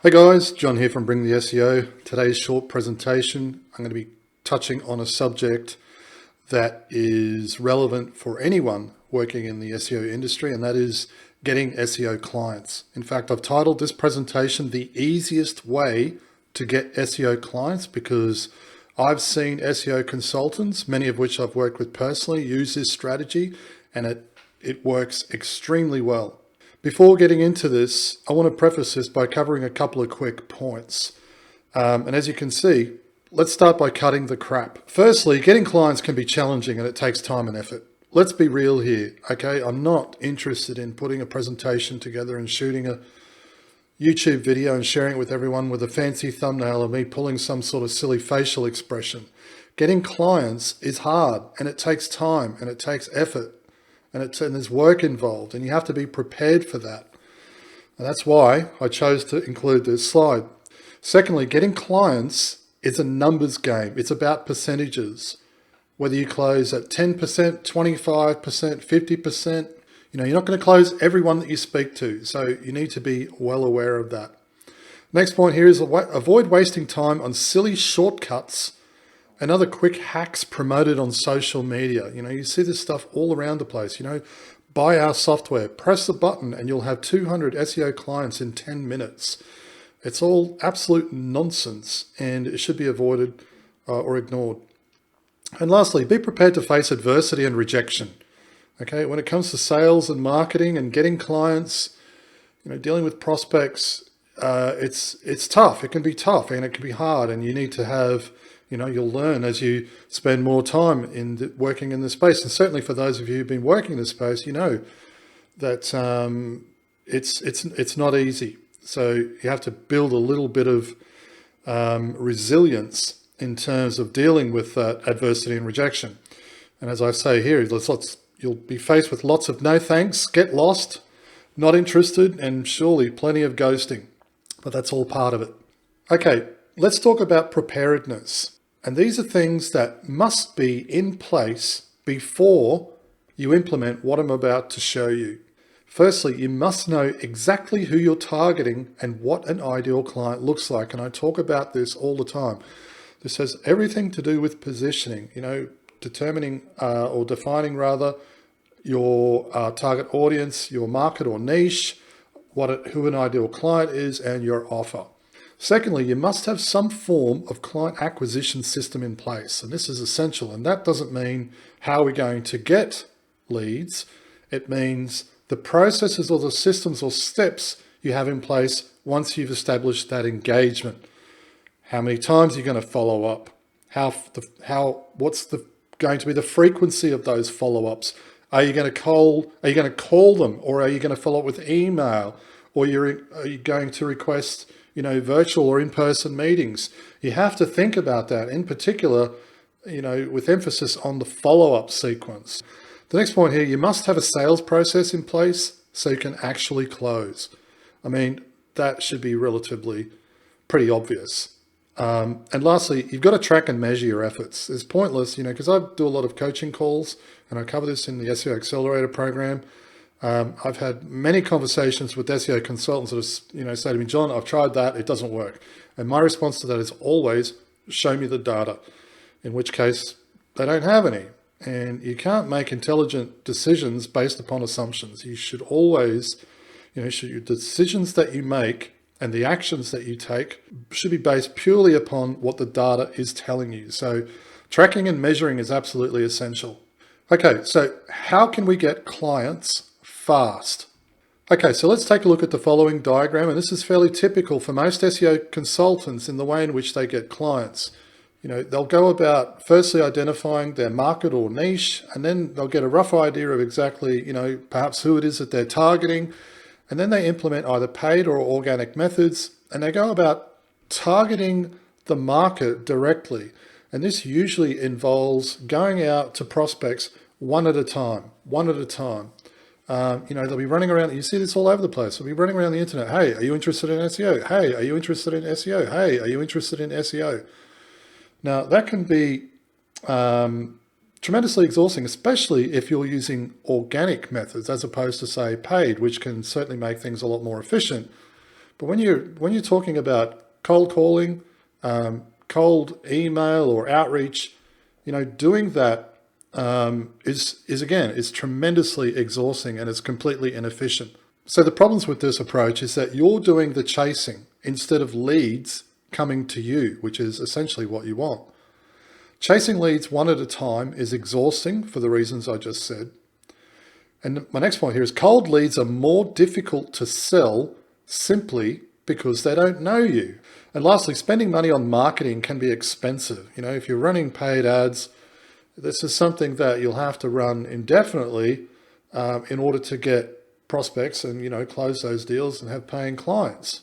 Hey guys, John here from Bring the SEO. Today's short presentation, I'm going to be touching on a subject that is relevant for anyone working in the SEO industry, and that is getting SEO clients. In fact, I've titled this presentation The Easiest Way to Get SEO Clients, because I've seen SEO consultants, many of which I've worked with personally, use this strategy, and it works extremely well. Before getting into this, I want to preface this by covering a couple of quick points. And as you can see, let's start by cutting the crap. Firstly, getting clients can be challenging and it takes time and effort. Let's be real here, okay? I'm not interested in putting a presentation together and shooting a YouTube video and sharing it with everyone with a fancy thumbnail of me pulling some sort of silly facial expression. Getting clients is hard and it takes time and it takes effort. And there's work involved, and you have to be prepared for that. And that's why I chose to include this slide. Secondly, getting clients is a numbers game. It's about percentages. Whether you close at 10%, 25%, 50%, you're not going to close everyone that you speak to. So you need to be well aware of that. Next point here is avoid wasting time on silly shortcuts and other quick hacks promoted on social media. You see this stuff all around the place. Buy our software, press the button, and you'll have 200 SEO clients in 10 minutes. It's all absolute nonsense, and it should be avoided or ignored. And lastly, be prepared to face adversity and rejection. Okay, when it comes to sales and marketing and getting clients, dealing with prospects, it's tough. It can be tough and it can be hard, and you need to have, you'll learn as you spend more time in working in this space. And certainly for those of you who've been working in this space, you know that it's not easy. So you have to build a little bit of resilience in terms of dealing with adversity and rejection. And as I say here, you'll be faced with lots of no thanks, get lost, not interested, and surely plenty of ghosting. But that's all part of it. Okay, let's talk about preparedness. And these are things that must be in place before you implement what I'm about to show you. Firstly, you must know exactly who you're targeting and what an ideal client looks like. And I talk about this all the time. This has everything to do with positioning, determining or defining rather your target audience, your market or niche, who an ideal client is, and your offer. Secondly, you must have some form of client acquisition system in place. And this is essential. And that doesn't mean how we're going to get leads. It means the processes or the systems or steps you have in place once you've established that engagement. How many times are you going to follow up? What's going to be the frequency of those follow-ups? Are you going to call them, or are you going to follow up with email? Or are you going to request virtual or in-person meetings? You have to think about that, in particular, with emphasis on the follow-up sequence. The next point here, you must have a sales process in place so you can actually close. That should be relatively pretty obvious. And lastly, you've got to track and measure your efforts. It's pointless, because I do a lot of coaching calls and I cover this in the SEO Accelerator program. I've had many conversations with SEO consultants that say to me, John, I've tried that, it doesn't work. And my response to that is always, show me the data, in which case they don't have any. And you can't make intelligent decisions based upon assumptions. You should always, your decisions that you make and the actions that you take should be based purely upon what the data is telling you. So tracking and measuring is absolutely essential. Okay, so how can we get clients fast? Okay, so let's take a look at the following diagram, and this is fairly typical for most SEO consultants in the way in which they get clients. They'll go about firstly identifying their market or niche, and then they'll get a rough idea of exactly, perhaps who it is that they're targeting, and then they implement either paid or organic methods, and they go about targeting the market directly. And this usually involves going out to prospects one at a time. They'll be running around. You see this all over the place. They'll be running around the internet. Hey, are you interested in SEO? Hey, are you interested in SEO? Hey, are you interested in SEO? Now, that can be tremendously exhausting, especially if you're using organic methods as opposed to, say, paid, which can certainly make things a lot more efficient. But when you're talking about cold calling, cold email or outreach, doing that is again, is tremendously exhausting and it's completely inefficient. So the problems with this approach is that you're doing the chasing instead of leads coming to you, which is essentially what you want. Chasing leads one at a time is exhausting for the reasons I just said. And my next point here is cold leads are more difficult to sell simply because they don't know you. And lastly, spending money on marketing can be expensive. If you're running paid ads, this is something that you'll have to run indefinitely in order to get prospects and, close those deals and have paying clients.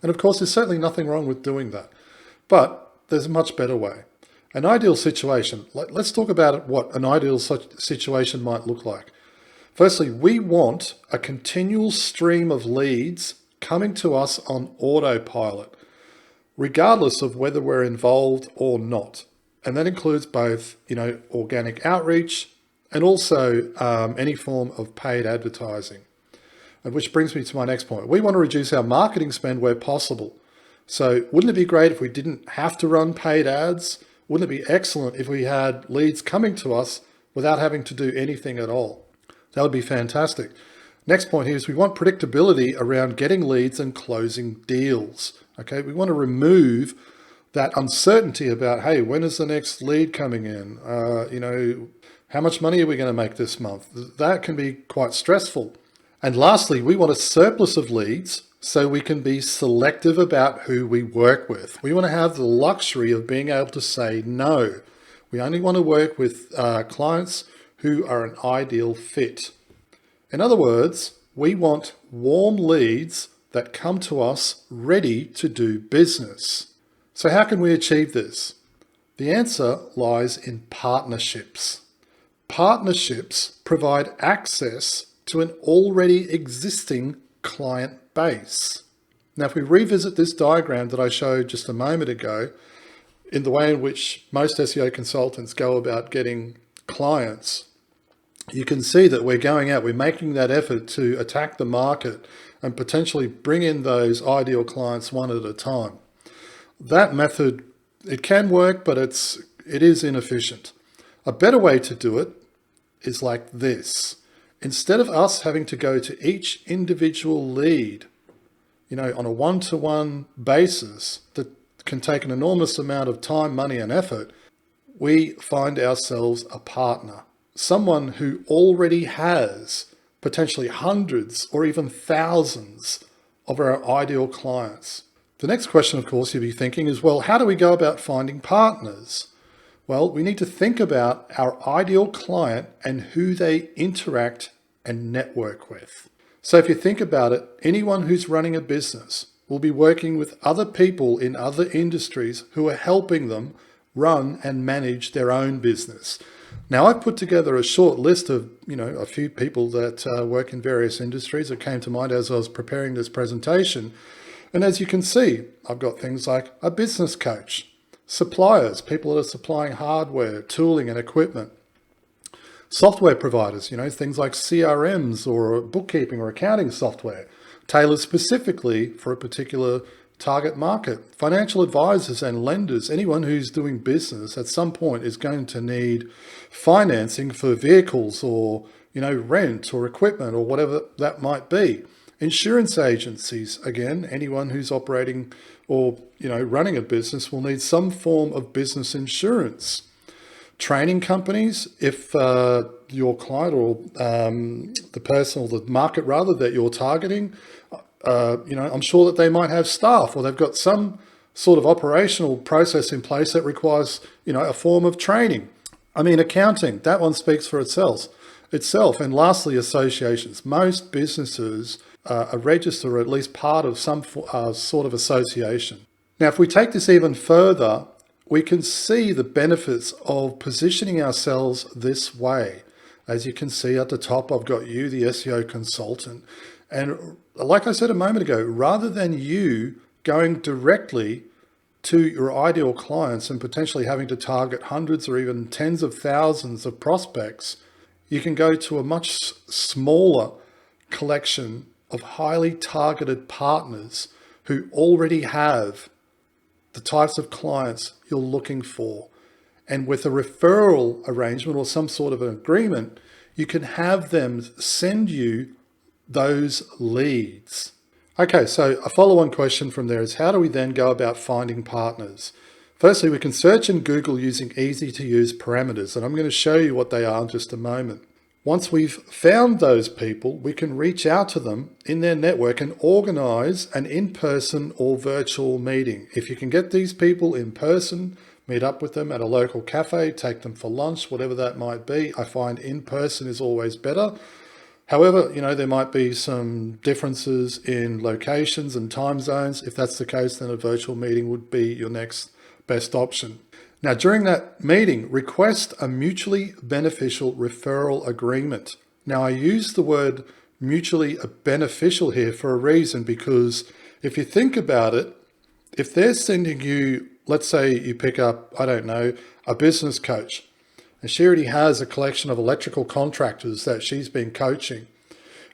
And of course, there's certainly nothing wrong with doing that, but there's a much better way. An ideal situation. Let's talk about what an ideal situation might look like. Firstly, we want a continual stream of leads coming to us on autopilot, regardless of whether we're involved or not. And that includes both, organic outreach and also any form of paid advertising. And which brings me to my next point. We want to reduce our marketing spend where possible. So wouldn't it be great if we didn't have to run paid ads? Wouldn't it be excellent if we had leads coming to us without having to do anything at all? That would be fantastic. Next point here is we want predictability around getting leads and closing deals. Okay, we want to remove that uncertainty about, hey, when is the next lead coming in? How much money are we going to make this month? That can be quite stressful. And lastly, we want a surplus of leads so we can be selective about who we work with. We want to have the luxury of being able to say no. We only want to work with clients who are an ideal fit. In other words, we want warm leads that come to us ready to do business. So how can we achieve this? The answer lies in partnerships. Partnerships provide access to an already existing client base. Now, if we revisit this diagram that I showed just a moment ago, in the way in which most SEO consultants go about getting clients, you can see that we're going out, we're making that effort to attack the market and potentially bring in those ideal clients one at a time. That method, it can work, but it is inefficient. A better way to do it is like this. Instead of us having to go to each individual lead, on a one-to-one basis that can take an enormous amount of time, money, and effort, we find ourselves a partner, someone who already has potentially hundreds or even thousands of our ideal clients. The next question, of course, you'll be thinking is, well, how do we go about finding partners? Well, we need to think about our ideal client and who they interact and network with. So if you think about it, anyone who's running a business will be working with other people in other industries who are helping them run and manage their own business. Now, I've put together a short list of, a few people that work in various industries that came to mind as I was preparing this presentation. And as you can see, I've got things like a business coach, suppliers, people that are supplying hardware, tooling and equipment, software providers, things like CRMs or bookkeeping or accounting software, tailored specifically for a particular target market, financial advisors and lenders. Anyone who's doing business at some point is going to need financing for vehicles or, rent or equipment or whatever that might be. Insurance agencies, again, anyone who's operating or, running a business will need some form of business insurance. Training companies, if your client or the person or the market rather that you're targeting, I'm sure that they might have staff or they've got some sort of operational process in place that requires, a form of training. Accounting, that one speaks for itself. And lastly, associations. Most businesses are registered or at least part of some sort of association. Now, if we take this even further, we can see the benefits of positioning ourselves this way. As you can see at the top, I've got you, the SEO consultant. And like I said a moment ago, rather than you going directly to your ideal clients and potentially having to target hundreds or even tens of thousands of prospects, you can go to a much smaller collection of highly targeted partners who already have the types of clients you're looking for. And with a referral arrangement or some sort of an agreement, you can have them send you those leads. Okay, so a follow-on question from there is, how do we then go about finding partners? Firstly, we can search in Google using easy-to-use parameters, and I'm going to show you what they are in just a moment. Once we've found those people, we can reach out to them in their network and organize an in-person or virtual meeting. If you can get these people in person, meet up with them at a local cafe, take them for lunch, whatever that might be. I find in person is always better. However, there might be some differences in locations and time zones. If that's the case, then a virtual meeting would be your next best option. Now, during that meeting, request a mutually beneficial referral agreement. Now, I use the word mutually beneficial here for a reason, because if you think about it, if they're sending you, let's say you pick up, I don't know, a business coach, and she already has a collection of electrical contractors that she's been coaching,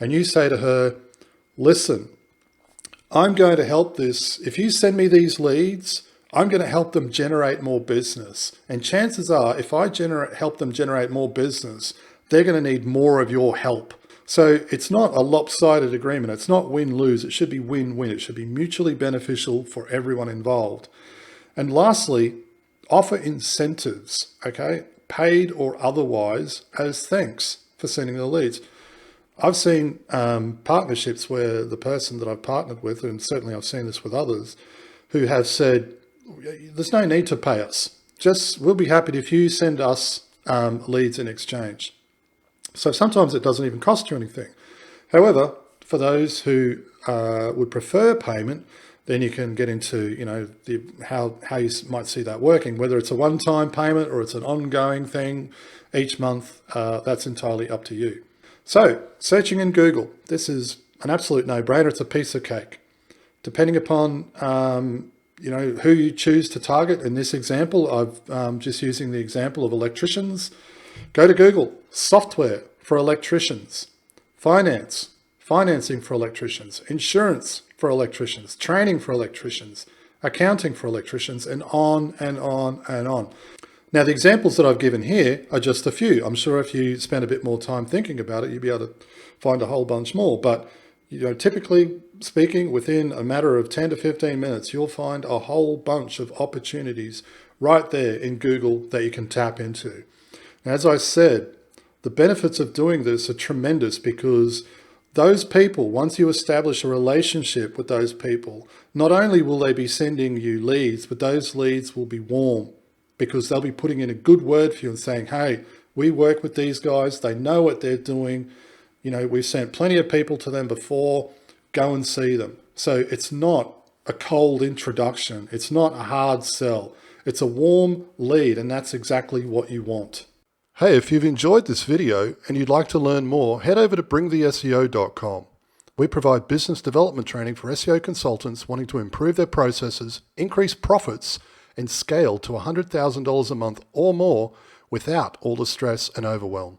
and you say to her, listen, I'm going to help this. If you send me these leads, I'm going to help them generate more business. And chances are, if I help them generate more business, they're going to need more of your help. So it's not a lopsided agreement. It's not win-lose. It should be win-win. It should be mutually beneficial for everyone involved. And lastly, offer incentives, okay, paid or otherwise, as thanks for sending the leads. I've seen partnerships where the person that I've partnered with, and certainly I've seen this with others, who have said, there's no need to pay us. We'll be happy if you send us leads in exchange. So sometimes it doesn't even cost you anything. However, for those who would prefer payment, then you can get into, how you might see that working, whether it's a one-time payment or it's an ongoing thing each month. That's entirely up to you. So searching in Google, this is an absolute no-brainer. It's a piece of cake. Depending upon who you choose to target. In this example, I've just using the example of electricians. Go to Google, software for electricians, financing for electricians, insurance for electricians, training for electricians, accounting for electricians, and on and on and on. Now, the examples that I've given here are just a few. I'm sure if you spend a bit more time thinking about it, you'll be able to find a whole bunch more. But typically speaking, within a matter of 10 to 15 minutes, you'll find a whole bunch of opportunities right there in Google that you can tap into. Now, as I said, the benefits of doing this are tremendous, because those people, once you establish a relationship with those people, not only will they be sending you leads, but those leads will be warm, because they'll be putting in a good word for you and saying, hey, we work with these guys. They know what they're doing. We've sent plenty of people to them before. Go and see them. So it's not a cold introduction. It's not a hard sell. It's a warm lead, and that's exactly what you want. Hey, if you've enjoyed this video and you'd like to learn more, head over to bringtheseo.com. We provide business development training for SEO consultants wanting to improve their processes, increase profits, and scale to $100,000 a month or more without all the stress and overwhelm.